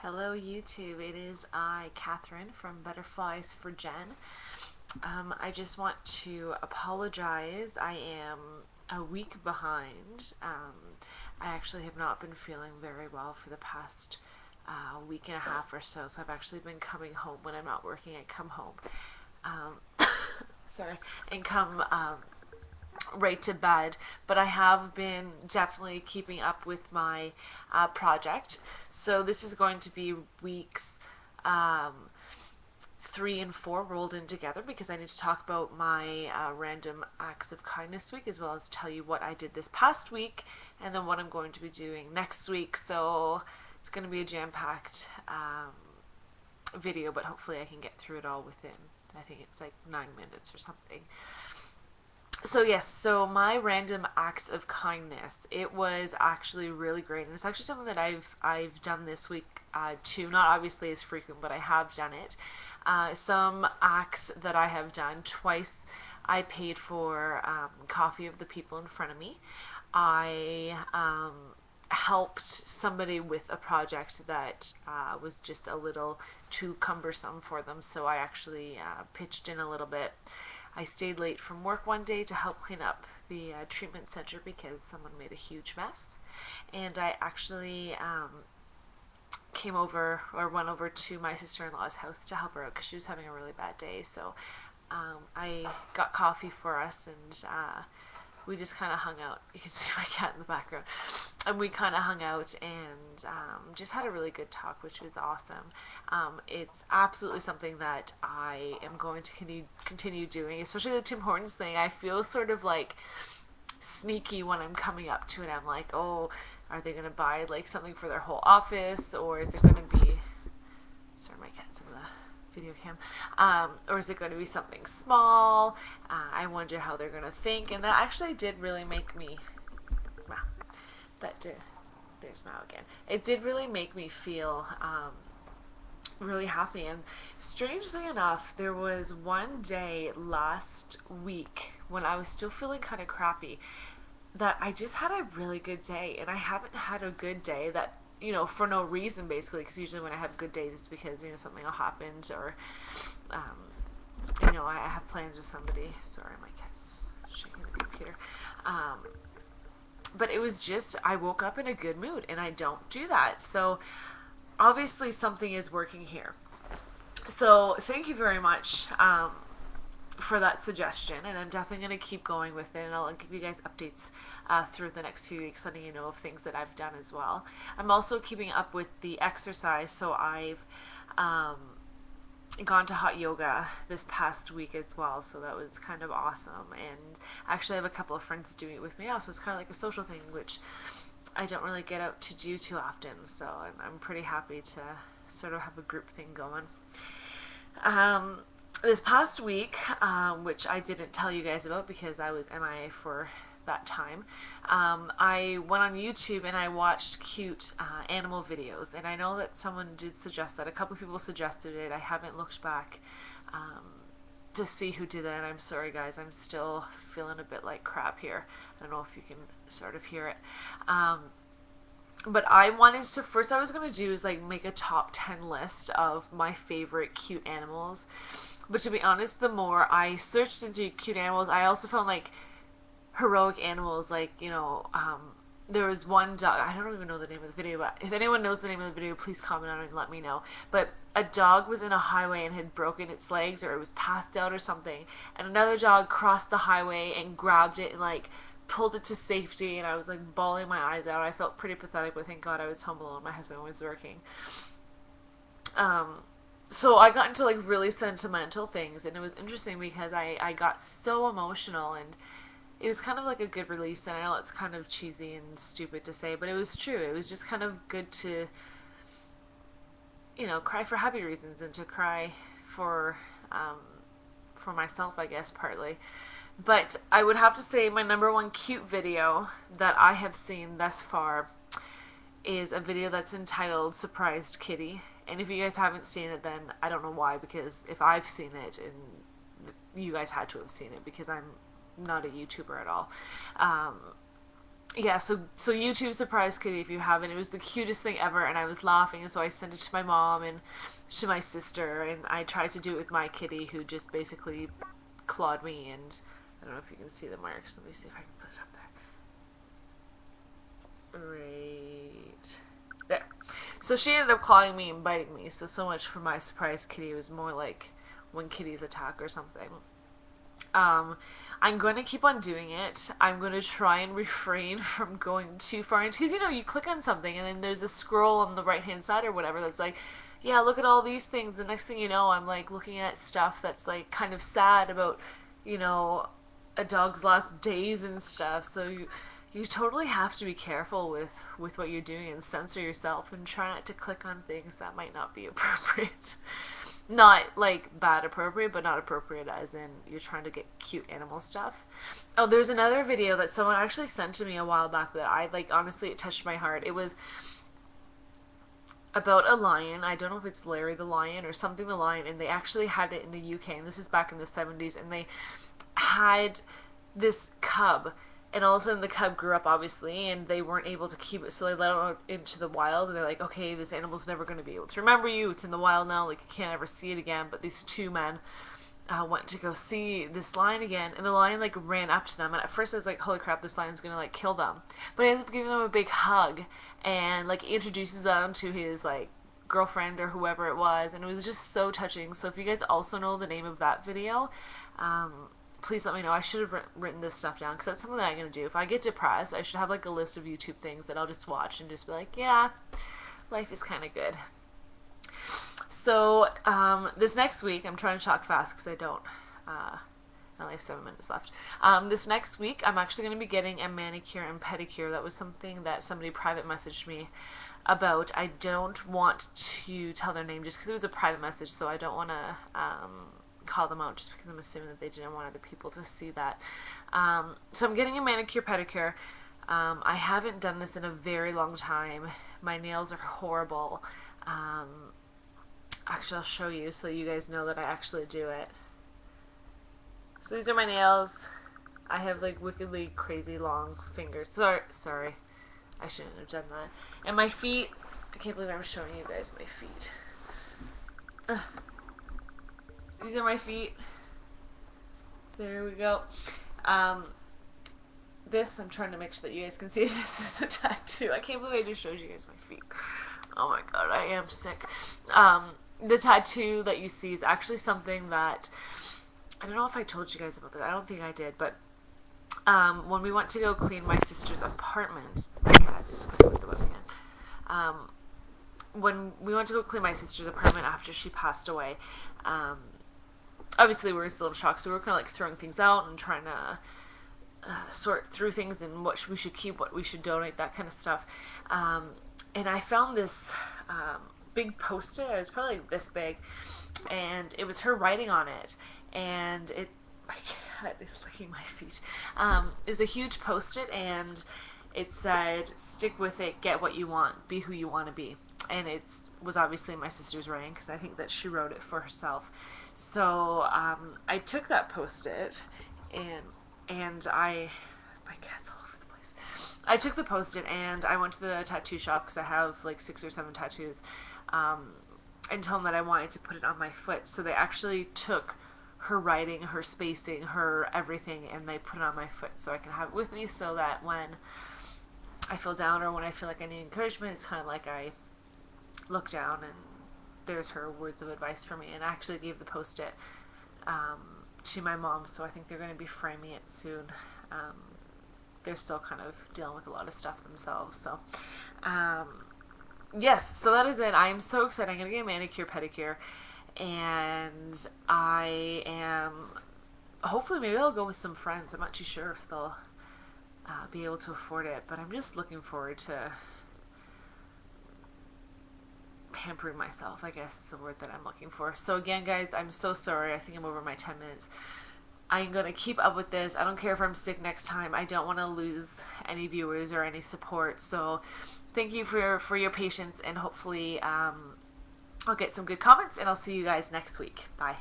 Hello YouTube, it is I, Catherine from Butterflies for Jen. I just want to apologize. I am a week behind. I actually have not been feeling very well for the past week and a half or so I've actually been coming home when I'm not working. I come home, sorry, and come right to bed, but I have been definitely keeping up with my project. So this is going to be weeks 3 and 4 rolled in together because I need to talk about my random acts of kindness week, as well as tell you what I did this past week and then what I'm going to be doing next week. So it's going to be a jam-packed video, but hopefully I can get through it all within, I think it's like 9 minutes or something. So yes, so my random acts of kindness, it was actually really great, and it's actually something that I've done this week too. Not obviously as frequent, but I have done it. Some acts that I have done twice. I paid for coffee of the people in front of me. I helped somebody with a project that was just a little too cumbersome for them, so I actually pitched in a little bit. I stayed late from work one day to help clean up the treatment center because someone made a huge mess. And I actually came over or went over to my sister-in-law's house to help her out because she was having a really bad day. So I got coffee for us, and we just kind of hung out. You can see my cat in the background. And we kind of hung out and just had a really good talk, which was awesome. It's absolutely something that I am going to continue doing, especially the Tim Hortons thing. I feel sort of like sneaky when I'm coming up to it. I'm like, oh, are they going to buy like something for their whole office, or is it going to be, sorry, my cat's in the video cam, or is it going to be something small? I wonder how they're going to think, and that actually did really make me, wow, that did, there's Mao again. It did really make me feel really happy, and strangely enough, there was one day last week when I was still feeling kind of crappy that I just had a really good day, and I haven't had a good day that, you know, for no reason, basically, because usually when I have good days it's because, you know, something will happen, or you know, I have plans with somebody. Sorry, my cat's shaking the computer. But it was just, I woke up in a good mood, and I don't do that, so obviously something is working here. So thank you very much for that suggestion, and I'm definitely going to keep going with it, and I'll give you guys updates through the next few weeks, letting you know of things that I've done as well. I'm also keeping up with the exercise, so I've gone to hot yoga this past week as well, so that was kind of awesome, and actually I have a couple of friends doing it with me now, so it's kind of like a social thing, which I don't really get out to do too often, so I'm pretty happy to sort of have a group thing going. This past week, which I didn't tell you guys about because I was MIA for that time, I went on YouTube and I watched cute animal videos, and I know that someone did suggest that. A couple of people suggested it. I haven't looked back to see who did that, and I'm sorry guys, I'm still feeling a bit like crap here. I don't know if you can sort of hear it. But I wanted to, first I was going to do is like make a top 10 list of my favorite cute animals. But to be honest, the more I searched into cute animals, I also found like heroic animals, like, you know, there was one dog, I don't even know the name of the video, but if anyone knows the name of the video, please comment on it and let me know. But a dog was in a highway and had broken its legs, or it was passed out or something, and another dog crossed the highway and grabbed it and like pulled it to safety, and I was like bawling my eyes out. I felt pretty pathetic, but thank God I was home alone. My husband was working. So I got into like really sentimental things, and it was interesting because I got so emotional, and it was kind of like a good release. And I know it's kind of cheesy and stupid to say, but it was true. It was just kind of good to, you know, cry for happy reasons, and to cry for myself, I guess, partly. But I would have to say my number one cute video that I have seen thus far is a video that's entitled Surprised Kitty. And if you guys haven't seen it, then I don't know why, because if I've seen it, and you guys had to have seen it, because I'm not a YouTuber at all. yeah, so YouTube surprise kitty if you haven't. It was the cutest thing ever, and I was laughing, and so I sent it to my mom and to my sister, and I tried to do it with my kitty, who just basically clawed me, and I don't know if you can see the marks. Let me see if I can put it up there. Right there. So she ended up clawing me and biting me. So much for my surprise kitty. It was more like when kitties attack or something. Um, I'm going to keep on doing it. I'm going to try and refrain from going too far into, because you know, you click on something and then there's a scroll on the right hand side or whatever that's like, yeah, look at all these things. The next thing you know, I'm like looking at stuff that's like kind of sad about, you know, a dog's last days and stuff. So you totally have to be careful with what you're doing and censor yourself and try not to click on things that might not be appropriate. Not like bad appropriate, but not appropriate as in you're trying to get cute animal stuff. Oh, there's another video that someone actually sent to me a while back that I like, honestly, it touched my heart. It was about a lion. I don't know if it's Larry the lion or something the lion, and they actually had it in the UK, and this is back in the 70s, and they had this cub, and all of a sudden the cub grew up, obviously, and they weren't able to keep it, so they let it out into the wild, and they're like, okay, this animal's never going to be able to remember you, it's in the wild now, like, you can't ever see it again. But these two men went to go see this lion again, and the lion, like, ran up to them, and at first I was like, holy crap, this lion's going to, like, kill them. But he ends up giving them a big hug, and, like, introduces them to his, like, girlfriend or whoever it was, and it was just so touching. So if you guys also know the name of that video, please let me know. I should have written this stuff down, because that's something that I'm going to do. If I get depressed, I should have like a list of YouTube things that I'll just watch and just be like, yeah, life is kind of good. So this next week, I'm trying to talk fast because I don't. I only have 7 minutes left. This next week, I'm actually going to be getting a manicure and pedicure. That was something that somebody private messaged me about. I don't want to tell their name just because it was a private message, so I don't want to call them out just because I'm assuming that they didn't want other people to see that. So I'm getting a manicure pedicure. I haven't done this in a very long time. My nails are horrible. Actually, I'll show you so you guys know that I actually do it. So these are my nails. I have like wickedly crazy long fingers. Sorry. I shouldn't have done that. And my feet, I can't believe I'm showing you guys my feet. These are my feet. There we go. This, I'm trying to make sure that you guys can see this is a tattoo. I can't believe I just showed you guys my feet. Oh my god, I am sick. The tattoo that you see is actually something that, I don't know if I told you guys about this. I don't think I did, but when we went to go clean my sister's apartment, my cat is playing with the webcam. When we went to go clean my sister's apartment after she passed away, obviously we were still in shock, so we were kind of like throwing things out and trying to sort through things and what we should keep, what we should donate, that kind of stuff. And I found this big post-it. It was probably like this big, and it was her writing on it, and my cat is licking my feet. It was a huge post-it, and it said, stick with it, get what you want, be who you want to be. And it was obviously my sister's writing, because I think that she wrote it for herself. So I took that post-it, and my cat's all over the place. I took the post-it and I went to the tattoo shop, because I have like 6 or 7 tattoos, and told them that I wanted to put it on my foot. So they actually took her writing, her spacing, her everything, and they put it on my foot so I can have it with me, so that when I feel down or when I feel like I need encouragement, it's kind of like I look down and there's her words of advice for me. And I actually gave the post-it to my mom, so I think they're going to be framing it soon. They're still kind of dealing with a lot of stuff themselves. So yes, so that is it. I am so excited. I'm going to get a manicure, pedicure, and I am, hopefully maybe I'll go with some friends. I'm not too sure if they'll be able to afford it, but I'm just looking forward to pampering myself, I guess is the word that I'm looking for. So again, guys, I'm so sorry. I think I'm over my 10 minutes. I'm going to keep up with this. I don't care if I'm sick next time. I don't want to lose any viewers or any support. So thank you for your patience, and hopefully I'll get some good comments, and I'll see you guys next week. Bye.